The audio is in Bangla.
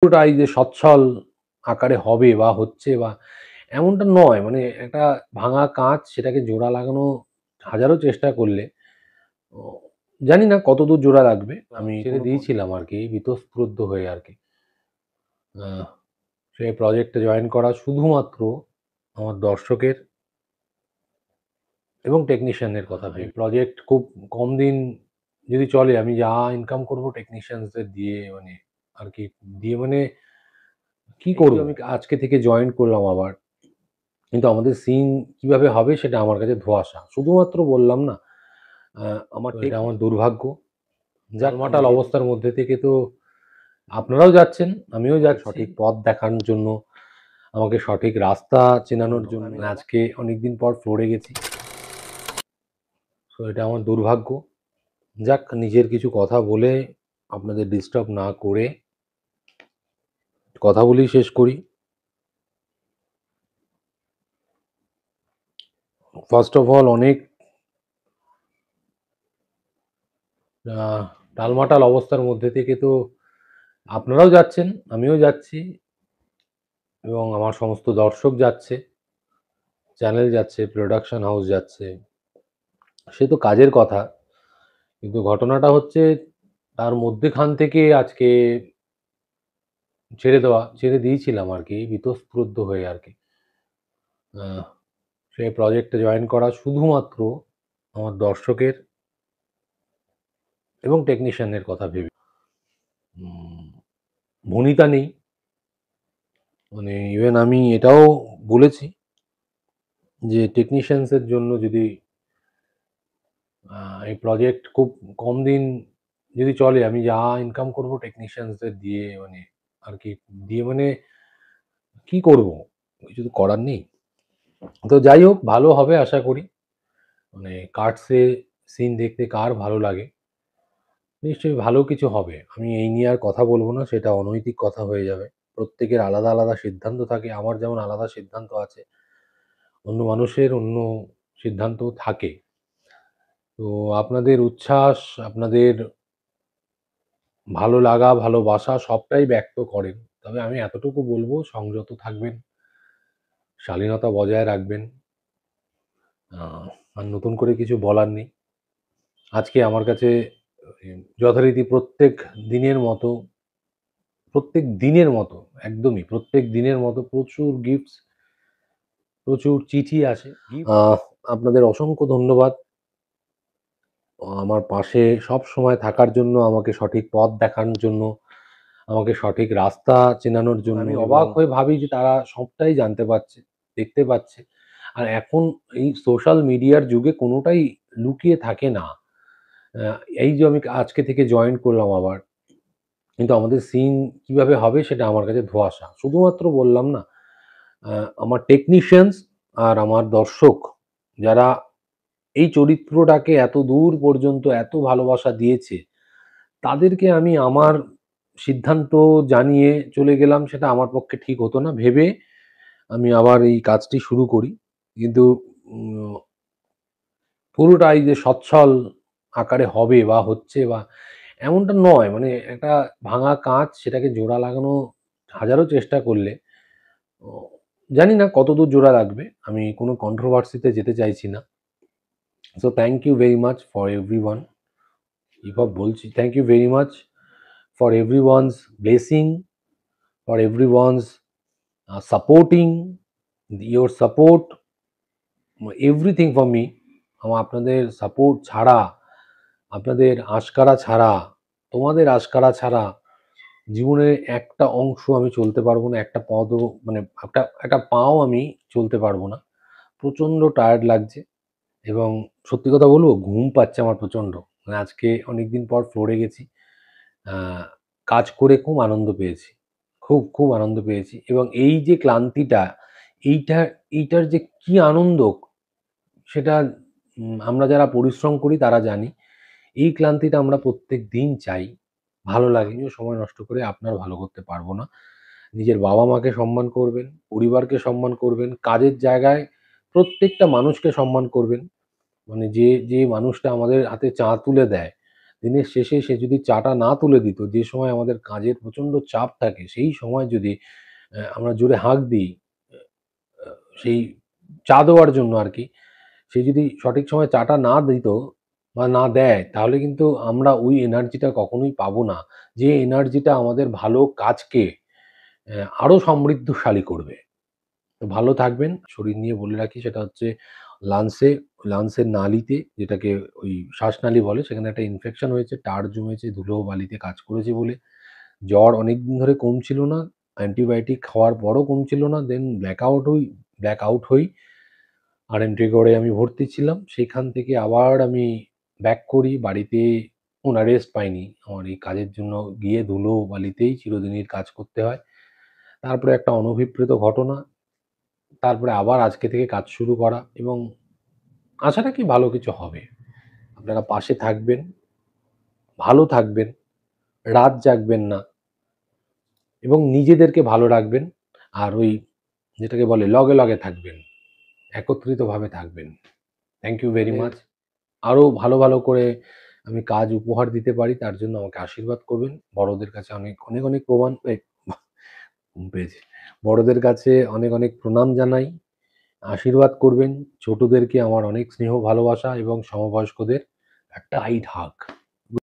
পুরোটাই যে সচ্ছল আকারে হবে বা হচ্ছে বা এমনটা নয়। মানে একটা ভাঙা কাঁচ সেটাকে জোড়া লাগানো হাজারো চেষ্টা করলে ও জানি না কতদূর জোড়া লাগবে। আমি ছেড়ে দিয়েছিলাম আরকি বীতশ্রদ্ধ হয়ে আরকি। আহ সেই প্রজেক্টে জয়েন করা শুধুমাত্র আমার দর্শকের এবং টেকনিশিয়ানের কথা ভেবে। প্রজেক্ট খুব কম দিন যদি চলে আমি যা ইনকাম করব টেকনিশিয়ানসদের দিয়ে আরকি মানে কি করব? আমি আজকে থেকে জয়েন করলাম আবার। কিন্তু আমাদের সিন কিভাবে হবে সেটা আমার কাছে ধোঁয়াশা। শুধুমাত্র বললাম না, আ আমার তো এটা আমার দুর্ভাগ্য। জালমাটাল অবস্থার মধ্যে থেকে তো আপনারাও যাচ্ছেন, আমিও যাচ্ছি সঠিক পথ দেখানোর জন্য, আমাকে সঠিক রাস্তা চেনানোর জন্য। আজকে অনেকদিন পর ফ্লোরে গেছি। সো এটা আমার দুর্ভাগ্য। যাক, নিজের কিছু কথা বলে আপনাদের ডিস্টার্ব না করে কথাগুলি শেষ করি। ফার্স্ট অফ অল অনেক আ টালমাটাল অবস্থার মধ্যে থেকে তো আপনারাও যাচ্ছেন, আমিও যাচ্ছি এবং আমার সমস্ত দর্শক যাচ্ছে, চ্যানেল যাচ্ছে, প্রোডাকশন হাউস যাচ্ছে। সে তো কাজের কথা। কিন্তু ঘটনাটা হচ্ছে তার মধ্যেখান থেকে আজকে ছেড়ে দিয়েছিলাম আরকি বীতশ্রদ্ধ হয়ে আরকি। আহ সেই প্রজেক্টে জয়েন করা শুধুমাত্র আমার দর্শকের এবং টেকনিশিয়ানের কথা ভেবে। উম ভনিতা নেই। মানে ইভেন আমি এটাও বলেছি যে টেকনিশিয়ানস এর জন্য যদি এই প্রজেক্ট খুব কম দিন যদি চলে আমি যা ইনকাম করব টেকনিশিয়ানসদের দিয়ে আরকি মানে কি করব? কিছু তো করার নেই। তো যাই হোক, ভালো হবে আশা করি। কাটসে সিন দেখতে কার ভালো লাগে? নিশ্চয়ই ভালো কিছু হবে। আমি এই নিয়ে আর কথা বলব না, সেটা অনৈতিক কথা হয়ে যাবে। প্রত্যেকের আলাদা, আলাদা সিদ্ধান্ত থাকে। আমার যেমন আলাদা সিদ্ধান্ত আছে, অন্য মানুষের অন্য সিদ্ধান্তও থাকে। তো আপনাদের উচ্ছ্বাস, আপনাদের ভালো লাগা, ভালোবাসা সবটাই ব্যক্ত করেন। তবে আমি এতটুকু বলব, সংযত থাকবেন, শালীনতা বজায় রাখবেন। আ আর নতুন করে কিছু বলার নেই। আজকে আমার কাছে যথারীতি প্রত্যেক দিনের মতো, একদমই প্রত্যেক দিনের মতো প্রচুর গিফটস, প্রচুর চিঠি আসে। আপনাদের অসংখ্য ধন্যবাদ। আমার পাশে সবসময় থাকার জন্য, আমাকে সঠিক পথ দেখানোর জন্য, আমাকে সঠিক রাস্তা চেনানোর জন্য। আমি অবাক হয়ে ভাবি যে তারা সবটাই জানতে পারছে, দেখতে পাচ্ছে। আর এখন এই সোশ্যাল মিডিয়ার যুগে কোনোটাই লুকিয়ে থাকে না। আ এই যে আমি আজকে থেকে জয়েন করলাম আবার। কিন্তু আমাদের সিন কিভাবে হবে সেটা আমার কাছে ধোঁয়াশা। শুধুমাত্র বললাম না, আ আমার টেকনিশিয়ানস আর আমার দর্শক যারা এই চরিত্রটাকে এত দূর পর্যন্ত এত ভালোবাসা দিয়েছে, তাদেরকে আমি আমার সিদ্ধান্ত জানিয়ে চলে গেলাম, সেটা আমার পক্ষে ঠিক হতো না ভেবে আমি আবার এই কাজটি শুরু করি। কিন্তু উম পুরোটাই যে সচ্ছল আকারে হবে বা হচ্ছে বা এমনটা নয়। মানে একটা ভাঙা কাঁচ সেটাকে জোড়া লাগানো হাজারো চেষ্টা করলে ও জানি না কতদূর জোড়া লাগবে। আমি কোনো কন্ট্রোভার্সি তে যেতে চাইছি না। So thank you very much for everyone. এসব বলছি, thank you very much for everyone's blessing, for everyone's supporting, your support, everything for me. আপনাদের সাপোর্ট ছাড়া, আপনাদের আশকারা ছাড়া, তোমাদের আশকারা ছাড়া জীবনে একটা অংশ আমি চলতে পারবো না। একটা পদও একটা পাও আমি চলতে পারবো না। প্রচণ্ড টায়ার্ড লাগছে এবং সত্যি কথা বলবো, ঘুম পাচ্ছে আমার প্রচণ্ড। মানে আজকে অনেকদিন পর ফ্লোরে গেছি। আ কাজ করে খুব আনন্দ পেয়েছি। খুব, খুব আনন্দ পেয়েছি এবং এই যে ক্লান্তিটা, এইটা এইটার যে কি আনন্দ সেটা আমরা যারা পরিশ্রম করি তারা জানি। এই ক্লান্তিটা আমরা প্রত্যেকদিন চাই। ভালো লাগে। আমিও সময় নষ্ট করে আপনার ভালো করতে পারবো না। নিজের বাবা-মাকে সম্মান করবেন, পরিবারকে সম্মান করবেন, কাজের জায়গায় প্রত্যেকটা মানুষকে সম্মান করবেন। মানে যে মানুষটা আমাদের হাতে চা তুলে দেয়, দিনের শেষে সে যদি চাটা না তুলে দিত, যে সময় আমাদের কাজের প্রচণ্ড চাপ থাকে, সেই সময় যদি আমরা জোরে হাঁক দিই, আ সেই চা দেওয়ার জন্য আরকি, সে যদি সঠিক সময়ে চাটা না দিত বা না দেয়, তাহলে কিন্তু আমরা ওই এনার্জিটা কখনোই পাবো না। যে এনার্জিটা আমাদের ভালো কাজকে আরো সমৃদ্ধশালী করবে। তো ভালো থাকবেন। শরীর নিয়ে বলে রাখি, সেটা হচ্ছে লাংসে লাংসের নালীতে, যেটাকে ওই শ্বাসনালী বলে, সেখানে একটা ইনফেকশন হয়েছে, টার জমেছে ধুলো বালিতে কাজ করেছে বলে। জ্বর অনেকদিন ধরে কমছিল না। অ্যান্টিবায়োটিক খাওয়ার পরও কমছিল না। দেন ব্ল্যাক আউট হই। আরএমটি করে আমি ভর্তি ছিলাম। সেখান থেকে আবার আমি ব্যাক করি। বাড়িতে কোনো রেস্ট পাইনি। আমার এই কাজের জন্য গিয়ে ধুলো বালিতেই চিরদিনের কাজ করতে হয়। তারপরে একটা অনভিপ্রেত ঘটনা। তারপরে আবার আজকে থেকে কাজ শুরু করা, এবং আশা রাখি ভালো কিছু হবে। আপনারা পাশে থাকবেন, ভালো থাকবেন, রাত জাগবেন না, এবং নিজেদেরকে ভালো রাখবেন। আর ওই যেটাকে বলে লগে থাকবেন, একত্রিতভাবে থাকবেন। Thank you very much. আরো ভালো করে আমি কাজ উপহার দিতে পারি, তার জন্য আমাকে আশীর্বাদ করবেন। বড়দের কাছে অনেক প্রমাণ ঘুম পেয়েছে। বড়দের কাছে অনেক প্রণাম জানাই। আশীর্বাদ করবেন। ছোটদেরকে আমার অনেক স্নেহ ভালোবাসা, এবং সমবয়স্কদের একটা টাইট হাগ।